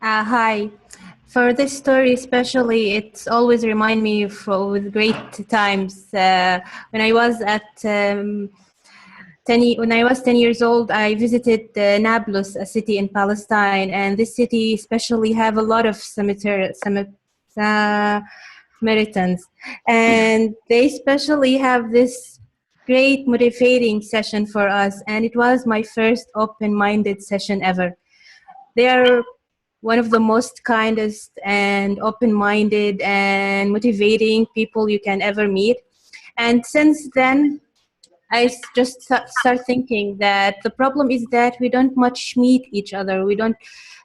Hi. For this story especially, it's always remind me with great times. When I was at 10 years old, I visited Nablus, a city in Palestine, and this city especially have a lot of Samaritans, and they especially have this great motivating session for us, and it was my first open-minded session ever. They are one of the most kindest and open-minded and motivating people you can ever meet. And since then, just start thinking that the problem is that we don't much meet each other. We don't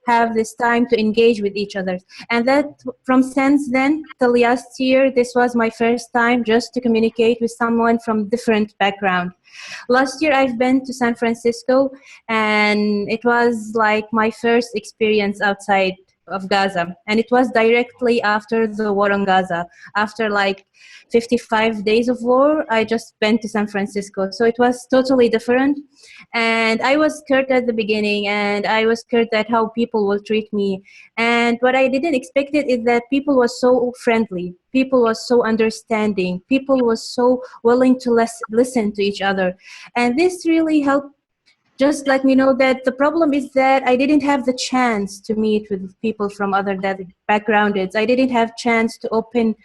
have this time to engage with each other. And that from since then till last year, this was my first time just to communicate with someone from different background. Last year I've been to San Francisco, and it was like my first experience outside of Gaza, and it was directly after the war on Gaza. After like 55 days of war, I just went to San Francisco, so it was totally different. And I was scared at the beginning, and I was scared that how people will treat me. And what I didn't expect it is that people was so friendly, people was so understanding, people was so willing to listen to each other. And this really helped just let me know that the problem is that I didn't have the chance to meet with people from other backgrounds. I didn't have chance to open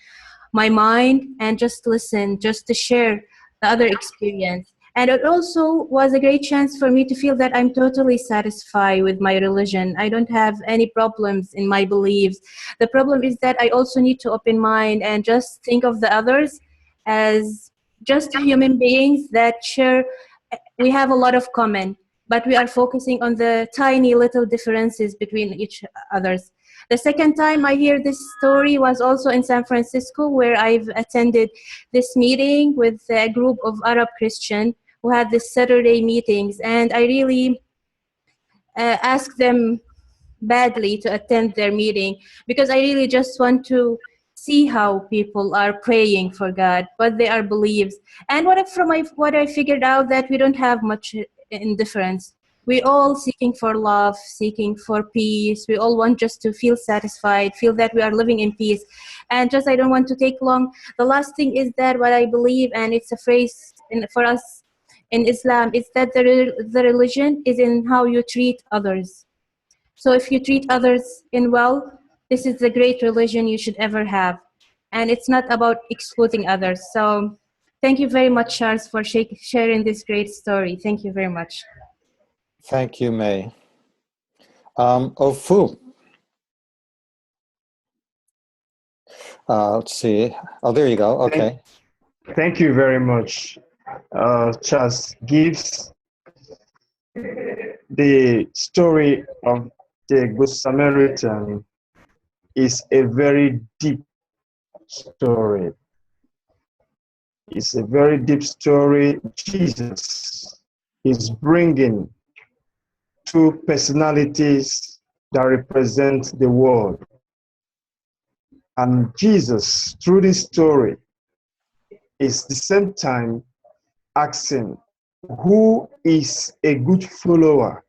my mind and just listen, just to share the other experience. And it also was a great chance for me to feel that I'm totally satisfied with my religion. I don't have any problems in my beliefs. The problem is that I also need to open mind and just think of the others as just human beings that share. We have a lot of common, but we are focusing on the tiny little differences between each others. The second time I hear this story was also in San Francisco, where I've attended this meeting with a group of Arab Christian who had this Saturday meetings, and I really asked them badly to attend their meeting because I really just want to see how people are praying for God, what they are believes. And what I figured out that we don't have much indifference. We all seeking for love, seeking for peace. We all want just to feel satisfied, feel that we are living in peace. And just I don't want to take long. The last thing is that what I believe, and it's a phrase for us in Islam, is that the religion is in how you treat others. So if you treat others in well, this is the great religion you should ever have. And it's not about excluding others. So thank you very much, Charles, for sharing this great story. Thank you very much. Thank you, May. Offuh. Let's see. Oh, there you go. Okay. Thank you very much. Charles gives the story of the Good Samaritan is a very deep story. It's a very deep story. Jesus is bringing two personalities that represent the world. And Jesus, through this story, is the same time asking, who is a good follower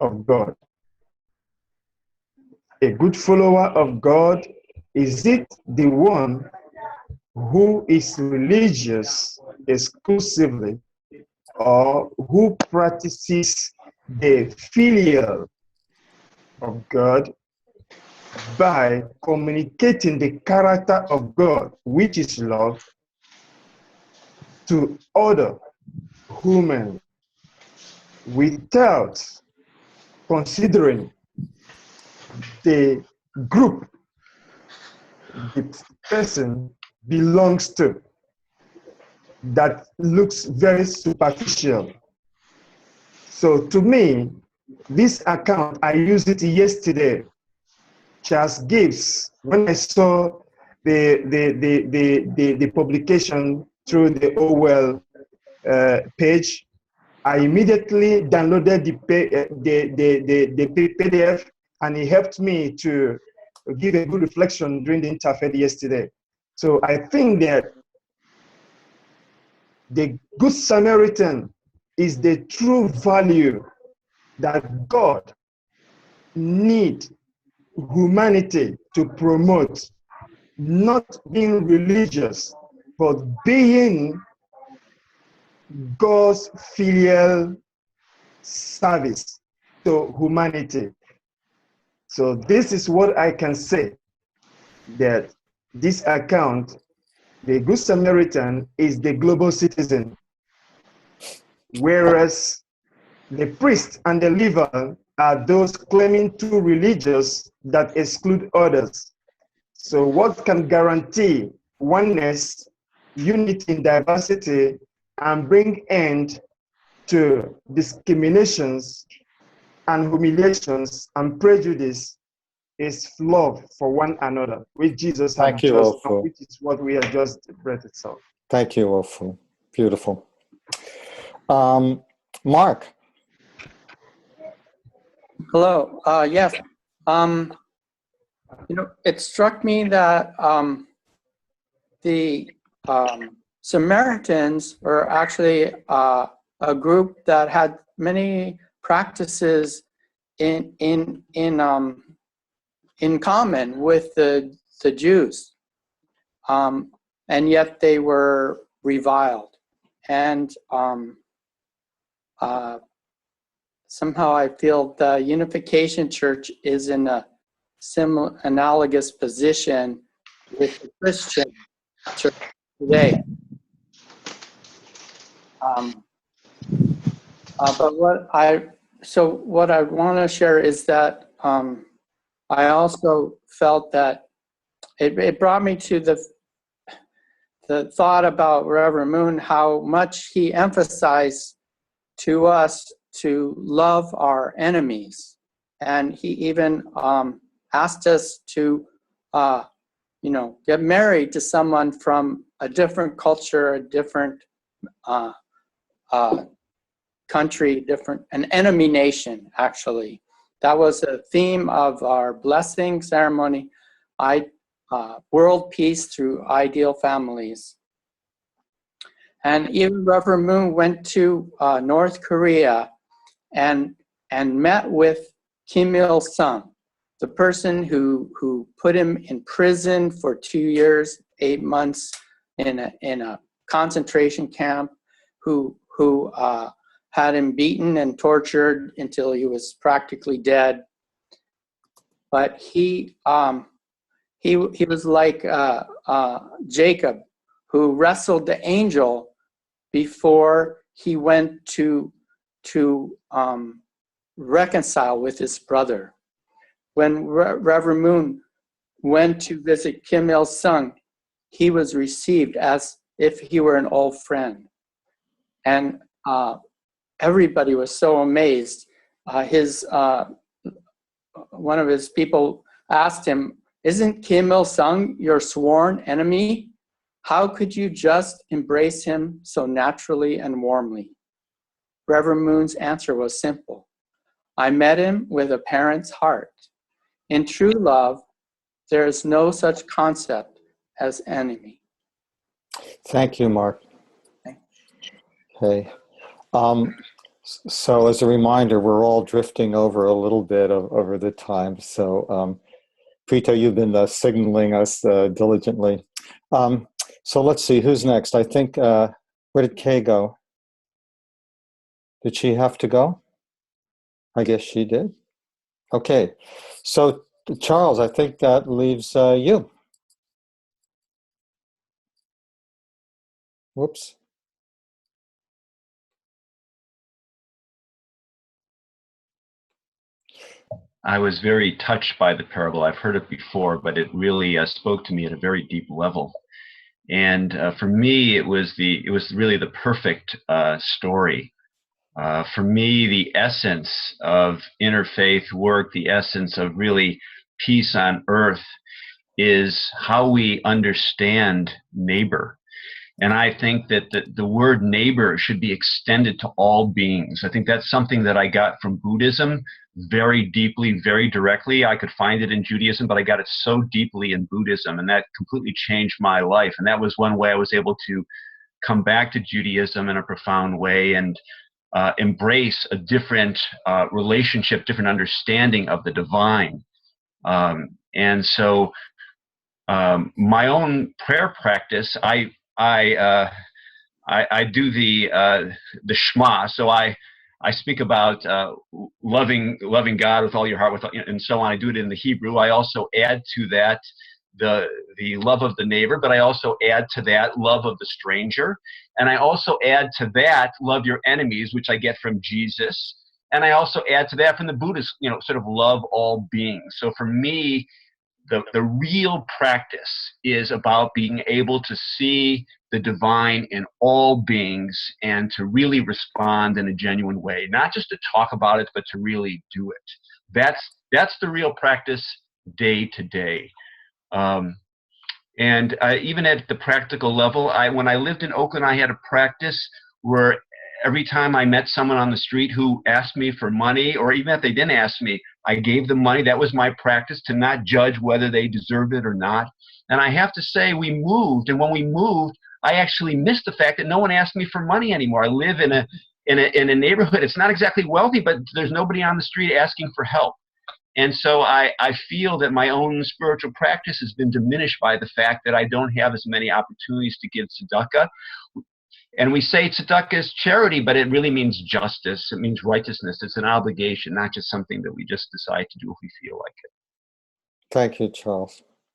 of God? A good follower of God, is it the one who is religious exclusively, or who practices the filial of God by communicating the character of God, which is love, to other human without considering the group the person belongs to, that looks very superficial. So to me, this account, I used it yesterday. Charles Gibbs, when I saw the publication through the OWell page, I immediately downloaded the PDF, and it helped me to give a good reflection during the Interfaith yesterday. So I think that the Good Samaritan is the true value that God needs humanity to promote not being religious, but being God's filial service to humanity. So this is what I can say, that this account, the Good Samaritan, is the global citizen, whereas the priest and the Levite are those claiming to religious that exclude others. So what can guarantee oneness, unity in diversity, and bring end to discriminations and humiliations and prejudice is love for one another, which Jesus had Thank you, just, Offuh. which is what we have just read itself. Thank you, Offuh. Beautiful. Mark. Hello. Yes. It struck me that the Samaritans were actually a group that had many practices in common with the Jews, and yet they were reviled. And somehow I feel the Unification Church is in a similar, analogous position with the Christian church today. But what I want to share is that I also felt that it brought me to the thought about Reverend Moon, how much he emphasized to us to love our enemies. And he even asked us to, get married to someone from a different culture, a different country, an enemy nation, actually. That was a theme of our blessing ceremony, world peace through ideal families. And even Reverend Moon went to North Korea and met with Kim Il-sung, the person who put him in prison for 2 years, 8 months in a concentration camp, who had him beaten and tortured until he was practically dead. But he was like Jacob, who wrestled the angel before he went to reconcile with his brother. When Reverend Moon went to visit Kim Il-sung, he was received as if he were an old friend. And everybody was so amazed. One of his people asked him, "Isn't Kim Il-sung your sworn enemy? How could you just embrace him so naturally and warmly?" Reverend Moon's answer was simple. "I met him with a parent's heart. In true love, there is no such concept as enemy." Thank you, Mark. Okay. So as a reminder, we're all drifting over a little bit over the time. So Prito, you've been signaling us diligently. So let's see, who's next? I think, where did Kay go? Did she have to go? I guess she did. Okay, so Charles, I think that leaves you. Whoops. I was very touched by the parable. I've heard it before, but it really spoke to me at a very deep level. And for me, it was really the perfect story. For me, the essence of interfaith work, the essence of really peace on earth, is how we understand neighbor. And I think that the word neighbor should be extended to all beings. I think that's something that I got from Buddhism very deeply, very directly. I could find it in Judaism, but I got it so deeply in Buddhism, and that completely changed my life. And that was one way I was able to come back to Judaism in a profound way and embrace a different relationship, different understanding of the divine. And so my own prayer practice, I do the Shema. So I speak about loving God with all your heart, and so on. I do it in the Hebrew. I also add to that the love of the neighbor, but I also add to that love of the stranger, and I also add to that love your enemies, which I get from Jesus, and I also add to that from the Buddhist, sort of love all beings. So for me, the real practice is about being able to see the divine in all beings and to really respond in a genuine way, not just to talk about it, but to really do it. That's the real practice day to day. And even at the practical level, when I lived in Oakland, I had a practice where every time I met someone on the street who asked me for money, or even if they didn't ask me, I gave them money. That was my practice, to not judge whether they deserved it or not. And I have to say, we moved, and when we moved, I actually missed the fact that no one asked me for money anymore. I live in a neighborhood. It's not exactly wealthy, but there's nobody on the street asking for help. And so I feel that my own spiritual practice has been diminished by the fact that I don't have as many opportunities to give tzedakah. And we say tzedakah is charity, but it really means justice. It means righteousness. It's an obligation, not just something that we just decide to do if we feel like it. Thank you, Charles.